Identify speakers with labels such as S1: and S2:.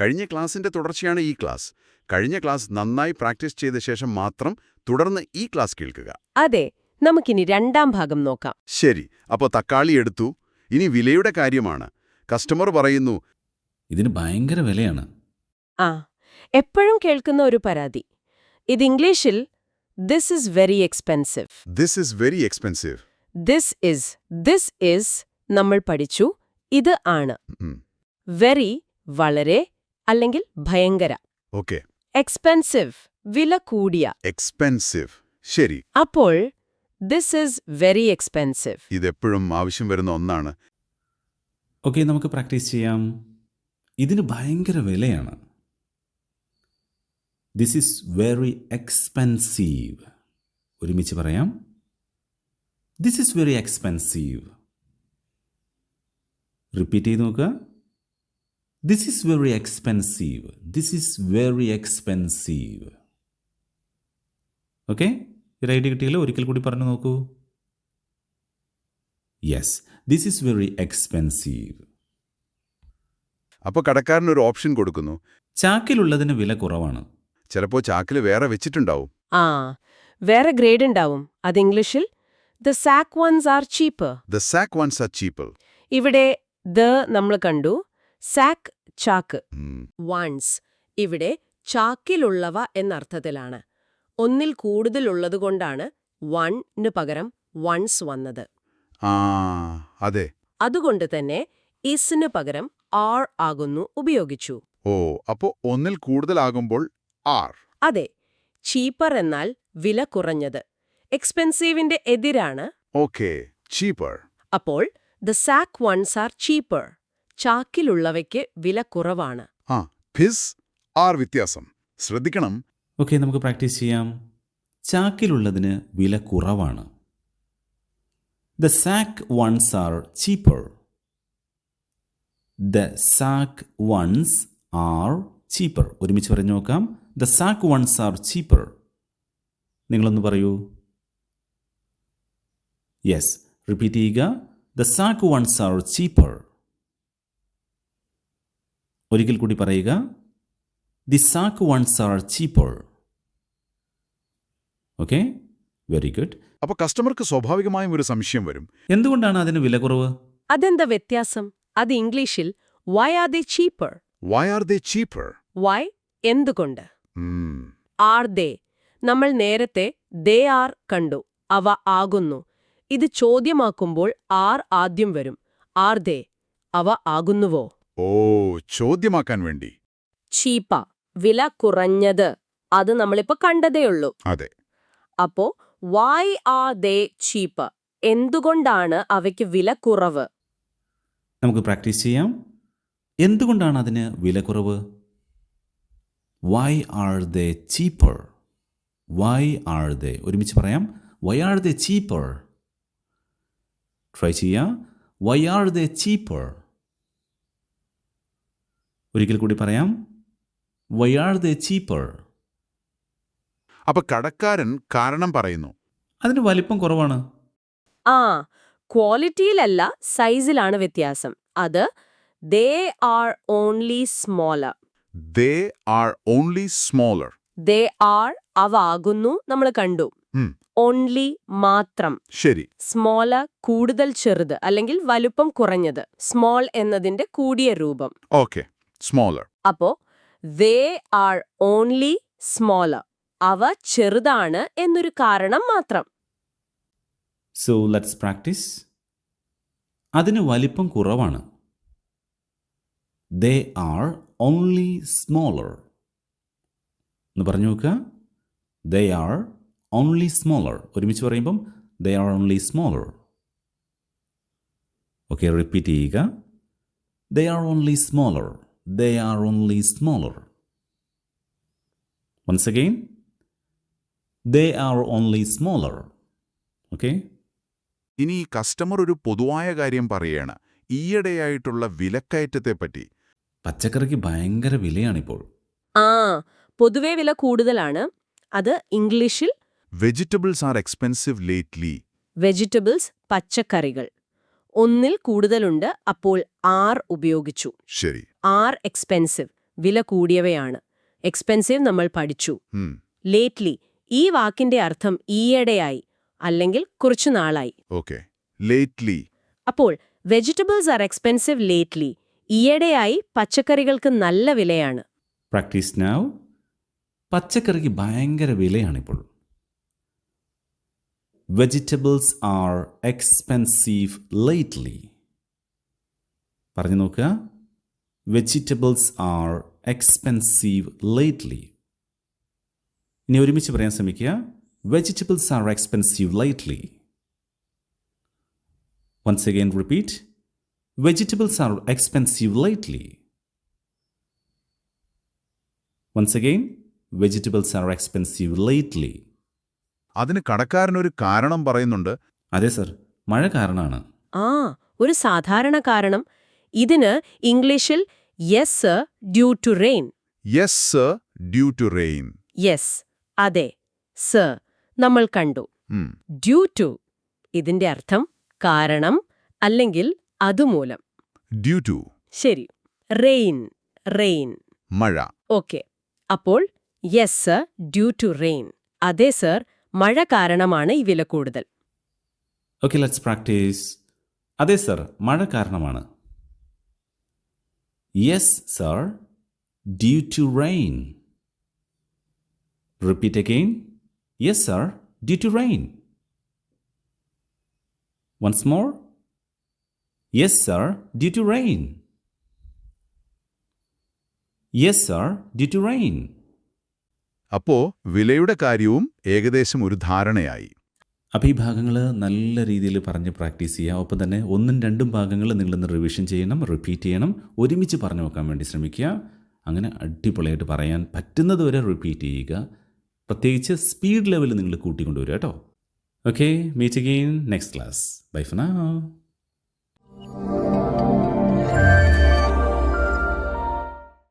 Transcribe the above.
S1: കഴിഞ്ഞ ക്ലാസിന്റെ തുടർച്ചയാണ് ഈ ക്ലാസ്. കഴിഞ്ഞ ക്ലാസ് നന്നായി പ്രാക്ടീസ് ചെയ്ത ശേഷം മാത്രം തുടർന്ന് ഈ ക്ലാസ് കേൾക്കുക.
S2: അതെ, നമുക്കിനി രണ്ടാം ഭാഗം നോക്കാം.
S1: ശരി, അപ്പോൾ തക്കാളി എടുത്തു. ഇനി വിലയുടെ കാര്യമാണ്. കസ്റ്റമർ പറയുന്നു,
S3: ഇതിന് ഭയങ്കര വിലയാണ്.
S2: ആ, എപ്പോഴും കേൾക്കുന്ന ഒരു പരാതി. ഇത് ഇംഗ്ലീഷിൽ this is very expensive.
S1: This is very expensive.
S2: This is നമ്മൾ പഠിച്ചു, ഇത് ആണ്. വെരി വളരെ അല്ലെങ്കിൽ ഭയങ്കര.
S1: ഓക്കെ.
S2: എക്സ്പെൻസീവ് വില കൂടിയ.
S1: എക്സ്പെൻസീവ്. ശരി.
S2: അപ്പോൾ ദിസ് ഇസ് വെരി എക്സ്പെൻസീവ്.
S1: ഇതെപ്പോഴും ആവശ്യം വരുന്ന ഒന്നാണ്.
S3: ഓക്കെ, നമുക്ക് പ്രാക്ടീസ് ചെയ്യാം. ഇതിന് ഭയങ്കര വിലയാണ്. This is very expensive. ഒരുമിച്ച് പറയാം. This is very expensive. Repeat ചെയ്ത് നോക്കുക. This is very expensive. This is very expensive. Okay, ഒരു ഐഡിയ കിട്ടിയല്ലോ. ഒരിക്കൽ കൂടി പറഞ്ഞു നോക്കൂ. Yes, this is very expensive.
S1: അപ്പോൾ കടക്കാരൻ ഒരു ഓപ്ഷൻ കൊടുക്കുന്നു.
S3: ചാക്കിലുള്ളതിന് വില കുറവാണ്.
S1: ചിലപ്പോൾ ചാക്കിൽ വേറെ വെച്ചിട്ടുണ്ടാവും.
S2: ആ, വേറെ ഗ്രേഡ് ഉണ്ടാവും. അത് ഇംഗ്ലീഷിൽ the sack ones are cheaper.
S1: The sack ones are cheaper.
S2: ഇവിടെ ദ നമ്മൾ കണ്ടു. സാക്ക് ചാക്ക്. വൺസ് ഇവിടെ ചാക്കിലുള്ളവ എന്നർത്ഥത്തിലാണ്. ഒന്നിൽ കൂടുതലുള്ളതുകൊണ്ടാണ് വണ്ണിന് പകരം വൺസ് വന്നത്.
S1: ആ, അതെ.
S2: അതുകൊണ്ട് തന്നെ ഇസിന് പകരം ആർ ആകുന്നു ഉപയോഗിച്ചു.
S1: ഓ, അപ്പോൾ ഒന്നിൽ കൂടുതലാകുമ്പോൾ ആർ.
S2: അതെ, ചീപ്പർ എന്നാൽ വില കുറഞ്ഞത്. എക്സ്പെൻസീവിന്റെ എതിരാണ്.
S1: Okay, cheaper.
S2: അപ്പോൾ the sack ones are cheaper. ചാക്കിലുള്ളവയ്ക്ക് വില കുറവാണ്.
S1: ആ, ഭിസ് ആർ വ്യത്യാസം ശ്രദ്ധിക്കണം.
S3: ഓക്കെ, നമുക്ക് പ്രാക്ടീസ് ചെയ്യാം. ചാക്കിലുള്ളതിന് വില കുറവാണ്. The sack ones are cheaper. The sack ones are cheaper. ഒരുമിച്ച് പറഞ്ഞു നോക്കാം. The sack ones are cheaper. നിങ്ങളൊന്ന് പറയൂ. യെസ്, റിപ്പീറ്റ് ചെയ്യുക. The sack ones are cheaper. ഒരിക്കൽ കൂടി പറയുക. The sack ones are cheaper. Okay, very good.
S1: അപ്പോൾ കസ്റ്റമർക്ക് സ്വാഭാവികമായും ഒരു സംശയം വരും.
S3: എന്തുകൊണ്ടാണ് അതിന് വില കുറവ്?
S2: അതെന്താ വ്യത്യാസം? അത് ഇംഗ്ലീഷിൽ why are they cheaper.
S1: Why are they cheaper?
S2: Why എന്തുകൊണ്ട്. ആർ ദേ നമ്മൾ നേരത്തെ ദേ ആർ കണ്ടു. അവ ആകുന്നു. ഇത് ചോദ്യമാക്കുമ്പോൾ ആർ ആദ്യം വരും. ആർ ദേ അവ ആകുന്നുവോ?
S1: ഓ, ചോദ്യമാക്കാൻ വേണ്ടി.
S2: ചീപ്പ വില കുറഞ്ഞത്. അത് നമ്മളിപ്പോ കണ്ടതേയുള്ളൂ.
S1: അതെ.
S2: അപ്പോ വൈ ആർ ദേ ചീപ്പർ? എന്തുകൊണ്ടാണ് അവയ്ക്ക് വില കുറവ്?
S3: നമുക്ക് പ്രാക്ടീസ് ചെയ്യാം. എന്തുകൊണ്ടാണ് അതിന് വില കുറവ്? Why are they cheaper? Why are they? ഒരുമിച്ച് പറയാം. Why are they cheaper? Try ചെയ്യാം. Why are they cheaper? ഒരിക്കൽ കൂടി പറയാം. Why are they cheaper?
S1: അപ്പൊ കടക്കാരൻ കാരണം പറയുന്നു.
S3: അതിന് വലിപ്പം കുറവാണ്.
S2: ആ, ക്വാളിറ്റിയിലല്ല സൈസിലാണ് വ്യത്യാസം. അത് ദേ are only smaller.
S1: They are only smaller.
S2: They R അവ ആകുന്നു നമ്മൾ കണ്ടു. ഓൺലി മാത്രം.
S1: ശരി.
S2: സ്മോളർ കൂടുതൽ ചെറുത് അല്ലെങ്കിൽ വലുപ്പം കുറഞ്ഞത്. സ്മോൾ എന്നതിന്റെ കൂടിയ രൂപം.
S1: Okay, smaller.
S2: അപ്പോ ദേ ആർ ഓൺലി സ്മോളർ. അവ ചെറുതാണ് എന്നൊരു കാരണം മാത്രം.
S3: So let's practice. അതിന് വലിപ്പം കുറവാണ്. They are only smaller. എന്ന് പറഞ്ഞു നോക്കുക. They are only smaller. ഒരുമിച്ച് പറയുമ്പം they are only smaller. Okay, repeat ചെയ്യുക. They are only smaller. They are only smaller. Once again. They are only smaller. Okay.
S1: ഇനി കസ്റ്റമർ ഒരു പൊതുവായ കാര്യം പറയാണ്. ഈയിടെയായിട്ടുള്ള വിലക്കയറ്റത്തെപ്പറ്റി.
S3: പച്ചക്കറിക്ക് ഭയങ്കര വിലയാണിപ്പോൾ.
S2: ആ, പൊതുവെ വില കൂടുതലാണ്. അത് ഇംഗ്ലീഷിൽ
S1: vegetables are expensive lately.
S2: Vegetables പച്ചക്കറികൾ. ഒന്നിൽ കൂടുതലുണ്ട്, അപ്പോൾ ആർ ഉപയോഗിച്ചു.
S1: ശരി.
S2: ആർ എക്സ്പെൻസീവ് വില കൂടിയവയാണ്. എക്സ്പെൻസീവ് നമ്മൾ പഠിച്ചു.
S1: ഉം,
S2: ലേറ്റ്ലി ഈ വാക്കിന്റെ അർത്ഥം ഈയിടെയായി അല്ലെങ്കിൽ കുറച്ചു നാളായി.
S1: ഓക്കെ. ലേറ്റ്ലി.
S2: അപ്പോൾ വെജിറ്റബിൾസ് ആർ എക്സ്പെൻസീവ് ലേറ്റ്ലി. ഈയിടെയായി പച്ചക്കറികൾക്ക് നല്ല വിലയാണ്.
S3: Practice now. പച്ചക്കറിക്ക് ഭയങ്കര വിലയാണിപ്പോൾ. Vegetables are expensive lately. പറഞ്ഞു നോക്കുക. Vegetables are expensive lately. ഇനി ഒരുമിച്ച് പറയാൻ ശ്രമിക്കുക. Vegetables are expensive lately. Once again repeat. Vegetables are expensive lately. Once again. Vegetables are expensive lately.
S1: അതിന് കടക്കാരനൊരു കാരണം പറയുന്നുണ്ട്.
S3: അതെ സർ, മഴ കാരണമാണ്.
S2: ആ, ഒരു സാധാരണ കാരണം. ഇതിന് ഇംഗ്ലീഷിൽ yes sir due to rain.
S1: Yes sir due to rain.
S2: Yes, അതെ, സർ നമ്മൾ കണ്ടു. ഡ്യൂ ടു ഇതിന്റെ അർത്ഥം കാരണം അല്ലെങ്കിൽ അതുമൂലം.
S1: Due to.
S2: ശരി. Rain, rain.
S1: മഴ.
S2: ഓക്കെ. അപ്പോൾ yes sir due to rain. അതെ സർ, മഴ കാരണമാണ് ഈ വില കൂടുതൽ.
S3: Okay, let's practice. അതെ സർ, മഴ കാരണമാണ്. Yes sir, due to rain. Repeat again. Yes sir, due to rain. Once more. Yes sir, due to rain. Yes sir, due to rain.
S1: അപ്പോ വിലയുടെ കാര്യവും ഏകദേശം ഒരു ധാരണയായി.
S3: അപ്പോൾ ഈ ഭാഗങ്ങൾ നല്ല രീതിയിൽ പറഞ്ഞ് പ്രാക്ടീസ് ചെയ്യുക. ഒപ്പം തന്നെ 1ഉം 2ഉം ഭാഗങ്ങൾ നിങ്ങളൊന്ന് റിവിഷൻ ചെയ്യണം, റിപ്പീറ്റ് ചെയ്യണം, ഒരുമിച്ച് പറഞ്ഞു നോക്കാൻ വേണ്ടി ശ്രമിക്കുക. അങ്ങനെ അടിപൊളിയായിട്ട് പറയാൻ പറ്റുന്നത് വരെ റിപ്പീറ്റ് ചെയ്യുക. പ്രത്യേകിച്ച് സ്പീഡ് ലെവൽ നിങ്ങൾ കൂട്ടിക്കൊണ്ടുവരിക കേട്ടോ. Okay, meet again next class. Bye for now.